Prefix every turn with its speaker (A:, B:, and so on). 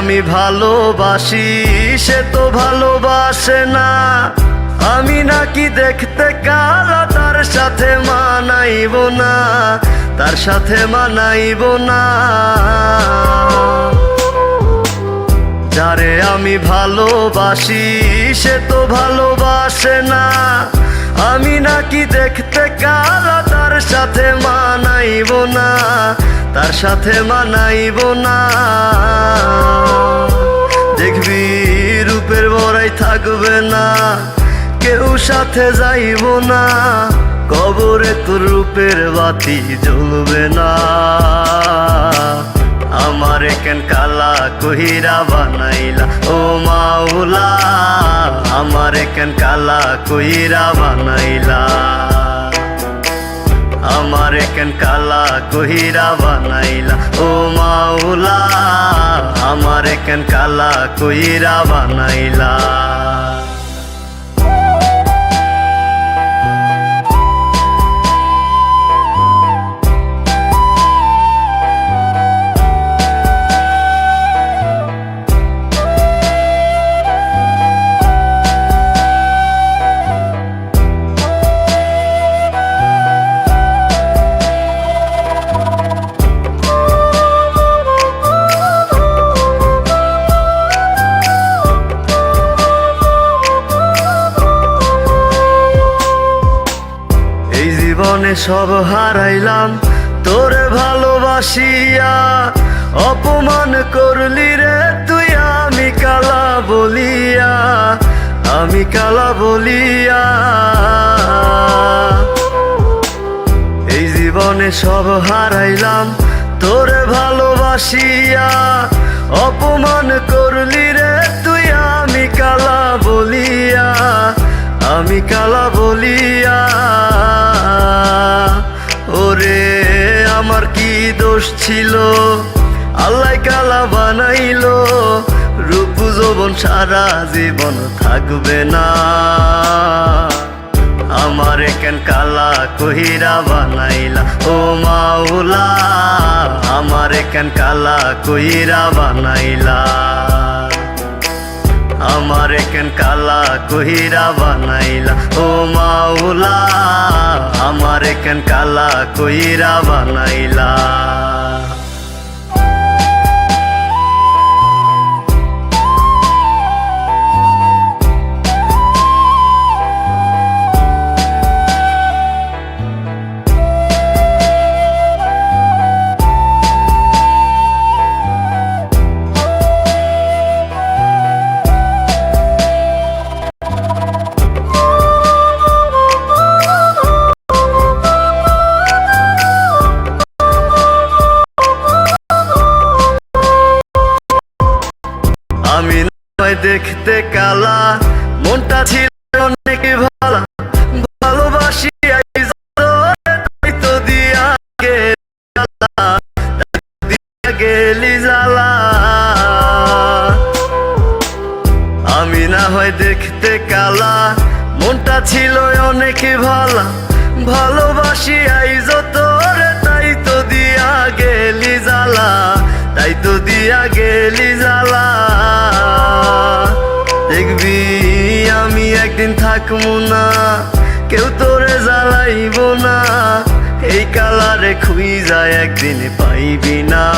A: আমি ভালোবাসি সে তো ভালোবাসে না, আমি নাকি দেখতে কালা তার সাথে মানাইব না, তার সাথে মানাইব না। যারে আমি ভালোবাসি সে তো ভালোবাসে না, আমি নাকি দেখতে কালা তার সাথে মানাইব না, তার সাথে মানাইব না। দেখবি রূপের বড়াই থাকবে না, কেউ সাথে যাইব না, কবরে তোর রূপের বাতি জ্বলবে না। আমারে কেন কালা কইরা বানাইলা ও মাওলা, আমারে কেন কালা কইরা বানাইলা, আমারে কেন কালা কইরা বানাইলা ও মাওলা, আমারে কেন কালা কইরা বানাইলা। জীবনে সব হারাইলাম তোরে ভালোবাসিয়া, অপমান করলি রে তুই আমি কালা বলিয়া, আমি কালা বলিয়া। এই জীবনে সব হারাইলাম তোরে ভালোবাসিয়া, অপমান করলি রে তুই আমি কালা বলিয়া, আমি কালা বলিয়া। ওরে আমার কি দোষ ছিল, আল্লাহ কালা বানাইলো, রূপ যৌবন সারা জীবন থাকবে না। আমারে কেন কালা কইরা বানাইলা ও মাওলা, আমারে কেন কালা কইরা বানাইলা, আমারে কেন কালা কইরা বানাইলা ও মাওলা, আমারে কেন কালা কইরা বানাইলা। আমি নয় দেখতে কালা, মনটা ছিল অনেক ভালা, ভালোবাসি তাই তো দিয়া গেলি জ্বালা। আমি না হয় দেখতে কালা, মনটা ছিল অনেক ভালা, ভালোবাসি আইজ তোরে তাই তো দিয়া গেলি জ্বালা, তাই তো দিয়া গেলি জ্বালা। দেখবি আমি একদিন থাকবো না, কেউ তোরে জ্বালাইব না, এই কালারে খুঁজা একদিন পাইবি না।